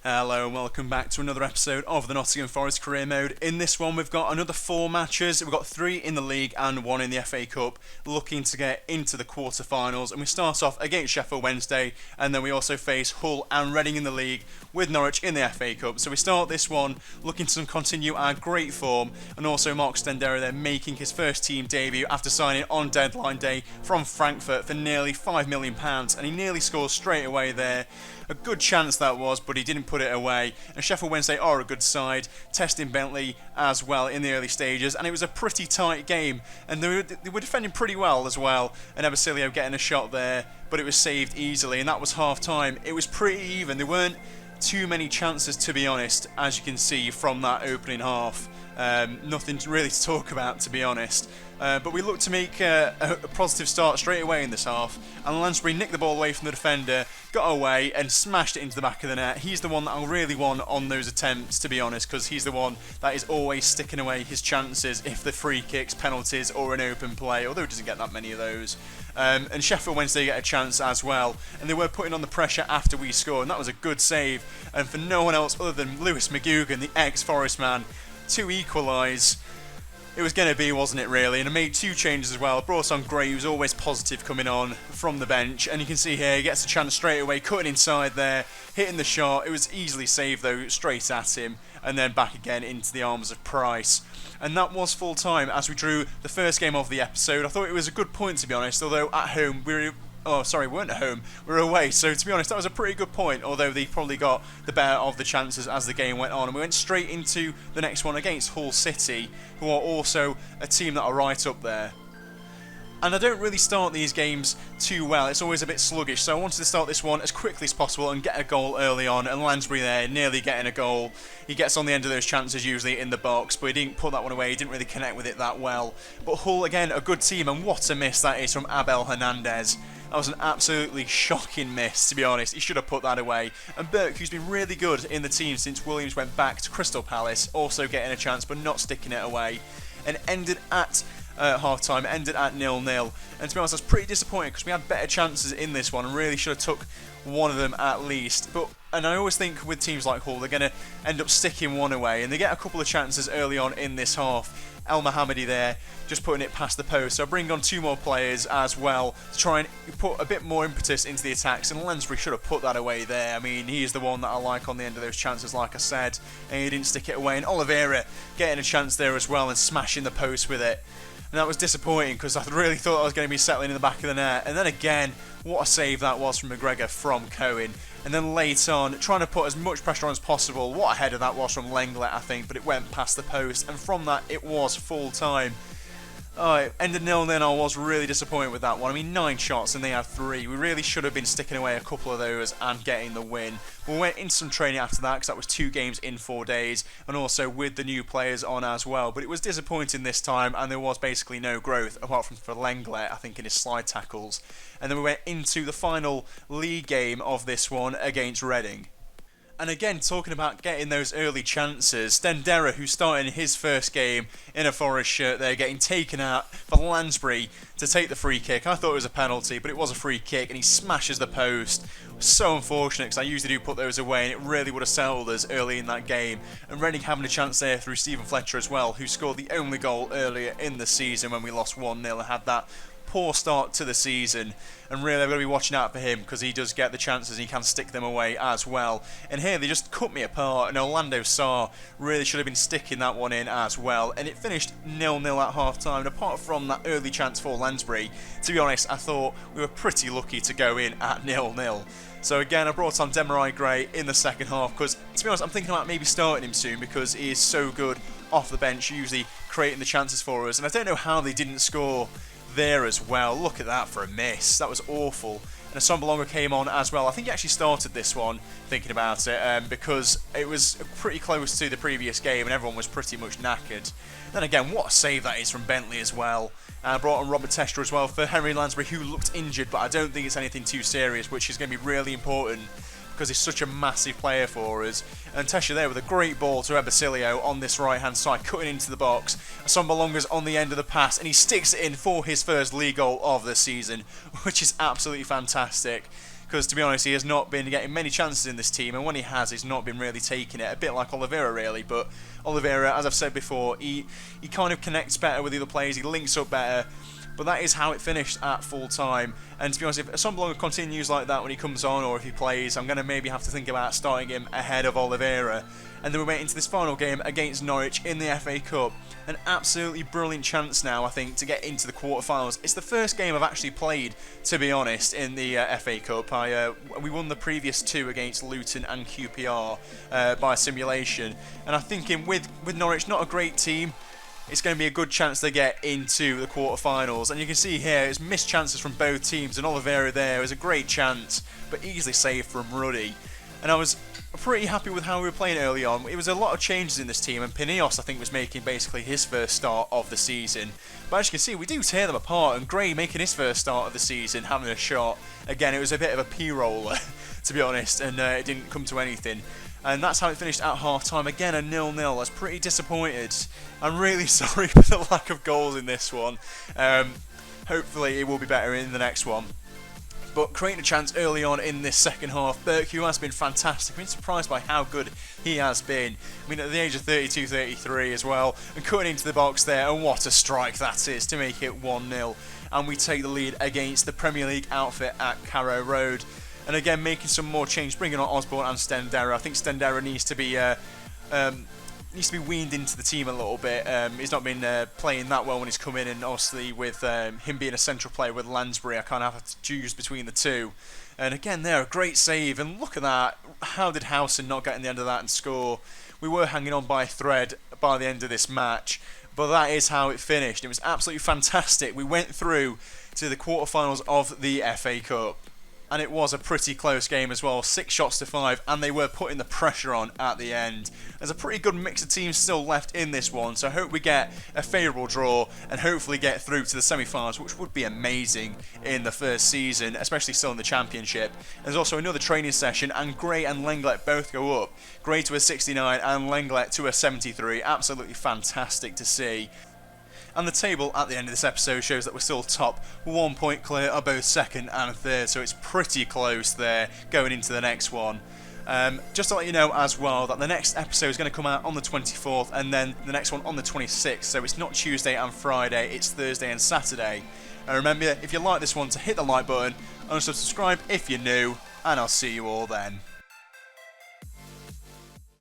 Hello and welcome back to another episode of the Nottingham Forest Career Mode. In this one we've got another 4 matches. We've got 3 in the league and 1 in the FA Cup, looking to get into the quarter-finals. And we start off against Sheffield Wednesday, and then we also face Hull and Reading in the league, with Norwich in the FA Cup. So we start this one looking to continue our great form, and also Mark Stendera there making his first team debut after signing on deadline day from Frankfurt for nearly £5 million, and he nearly scores straight away there. A good chance that was, but he didn't put it away. And Sheffield Wednesday are a good side, testing Bentley as well in the early stages, and it was a pretty tight game, and they were defending pretty well as well, and Ebersilio getting a shot there, but it was saved easily, and that was half time. It was pretty even. There weren't too many chances, to be honest, as you can see from that opening half. Nothing really to talk about, to be honest. But we looked to make a positive start straight away in this half, and Lansbury nicked the ball away from the defender, got away and smashed it into the back of the net. He's the one that I really want on those attempts, to be honest, because he's the one that is always sticking away his chances if the free kicks, penalties or an open play, although he doesn't get that many of those. And Sheffield Wednesday get a chance as well, and they were putting on the pressure after we scored, and that was a good save, and for no one else other than Lewis McGugan, the ex-Forest man, to equalise. It was going to be, wasn't it, really? And I made 2 changes as well. I brought on Gray, who's always positive coming on from the bench. And you can see here, he gets a chance straight away, cutting inside there, hitting the shot. It was easily saved, though, straight at him. And then back again into the arms of Price. And that was full time as we drew the first game of the episode. I thought it was a good point, to be honest, although at home we weren't at home, we were away, so to be honest that was a pretty good point, although they probably got the better of the chances as the game went on, and we went straight into the next one against Hull City, who are also a team that are right up there. And I don't really start these games too well, it's always a bit sluggish, so I wanted to start this one as quickly as possible and get a goal early on, and Lansbury there nearly getting a goal. He gets on the end of those chances usually in the box, but he didn't put that one away, he didn't really connect with it that well. But Hull, again, a good team, and what a miss that is from Abel Hernandez. That was an absolutely shocking miss, to be honest. He should have put that away. And Burke, who's been really good in the team since Williams went back to Crystal Palace, also getting a chance but not sticking it away. And ended at half-time, ended at 0-0. And to be honest, I was pretty disappointed because we had better chances in this one and really should have took one of them at least. And I always think with teams like Hull, they're going to end up sticking one away. And they get a couple of chances early on in this half. El Mohammadi there, just putting it past the post. So I bring on 2 more players as well to try and put a bit more impetus into the attacks, and Lansbury should have put that away there. I mean, he is the one that I like on the end of those chances, like I said, and he didn't stick it away. And Oliveira getting a chance there as well and smashing the post with it. And that was disappointing because I really thought I was going to be settling in the back of the net. And then again, what a save that was from McGregor from Cohen. And then late on, trying to put as much pressure on as possible. What a header that was from Lenglet, I think, but it went past the post. And from that, it was full time. Oh, it ended 0-0. I was really disappointed with that one. I mean, 9 shots and they had 3. We really should have been sticking away a couple of those and getting the win. We went into some training after that because that was 2 games in 4 days, and also with the new players on as well. But it was disappointing this time, and there was basically no growth apart from for Lenglet, I think, in his slide tackles. And then we went into the final league game of this one against Reading. And again, talking about getting those early chances, Stendera, who's starting his first game in a Forest shirt there, getting taken out for Lansbury to take the free kick. I thought it was a penalty, but it was a free kick, and he smashes the post. So unfortunate, because I usually do put those away, and it really would have settled us early in that game. And Reading having a chance there through Stephen Fletcher as well, who scored the only goal earlier in the season when we lost 1-0 and had that poor start to the season, and really I'm going to be watching out for him because he does get the chances and he can stick them away as well. And here they just cut me apart, and Orlando Sarr really should have been sticking that one in as well, and it finished 0-0 at half time. And apart from that early chance for Lansbury, to be honest, I thought we were pretty lucky to go in at 0-0. So again, I brought on Demarai Gray in the second half because, to be honest, I'm thinking about maybe starting him soon because he is so good off the bench, usually creating the chances for us. And I don't know how they didn't score there as well. Look at that for a miss. That was awful. And Assombalonga came on as well. I think he actually started this one, thinking about it, because it was pretty close to the previous game and everyone was pretty much knackered. Then again, what a save that is from Bentley as well. And I brought on Robert Tester as well for Henry Lansbury, who looked injured, but I don't think it's anything too serious, which is going to be really important because he's such a massive player for us. And Tesha there with a great ball to Ebersilio on this right hand side, cutting into the box. Assombalonga's on the end of the pass and he sticks it in for his first league goal of the season, which is absolutely fantastic. because to be honest, he has not been getting many chances in this team, and when he has, he's not been really taking it. A bit like Oliveira, really, but Oliveira, as I've said before, he kind of connects better with the other players, he links up better. But that is how it finished at full time. And to be honest, if Assombalonga continues like that when he comes on, or if he plays, I'm going to maybe have to think about starting him ahead of Oliveira. And then we went into this final game against Norwich in the FA Cup. An absolutely brilliant chance now, I think, to get into the quarterfinals. It's the first game I've actually played, to be honest, in the FA Cup. We won the previous two against Luton and QPR by simulation. And I'm thinking with Norwich, not a great team, it's going to be a good chance to get into the quarterfinals. And you can see here, it's missed chances from both teams, and Oliveira there was a great chance, but easily saved from Ruddy. And I was pretty happy with how we were playing early on. It was a lot of changes in this team, and Pinillos, I think, was making basically his first start of the season. But as you can see, we do tear them apart, and Gray making his first start of the season, having a shot. Again, it was a bit of a P-roller, to be honest, and it didn't come to anything. And that's how it finished at half-time. Again, a 0-0. I was pretty disappointed. I'm really sorry for the lack of goals in this one. Hopefully it will be better in the next one. But creating a chance early on in this second half, Berkhew has been fantastic. I've been surprised by how good he has been. I mean, at the age of 32, 33 as well. And cutting into the box there, and what a strike that is to make it 1-0. And we take the lead against the Premier League outfit at Carrow Road. And again, making some more change, bringing on Osborne and Stendera. I think Stendera needs to be weaned into the team a little bit. He's not been playing that well when he's come in, and obviously with him being a central player with Lansbury, I kind of have to choose between the two. And again, there, a great save, and look at that. How did Howson not get in the end of that and score? We were hanging on by a thread by the end of this match, but that is how it finished. It was absolutely fantastic. We went through to the quarterfinals of the FA Cup. And it was a pretty close game as well, 6 shots to 5, and they were putting the pressure on at the end. There's a pretty good mix of teams still left in this one, so I hope we get a favourable draw and hopefully get through to the semi-finals, which would be amazing in the first season, especially still in the Championship. There's also another training session, and Gray and Lenglet both go up. Gray to a 69 and Lenglet to a 73. Absolutely fantastic to see. And the table at the end of this episode shows that we're still top, 1 point clear of both second and third, so it's pretty close there going into the next one. Just to let you know as well that the next episode is going to come out on the 24th, and then the next one on the 26th, so it's not Tuesday and Friday, it's Thursday and Saturday. And remember, if you like this one, to hit the like button and subscribe if you're new, and I'll see you all then.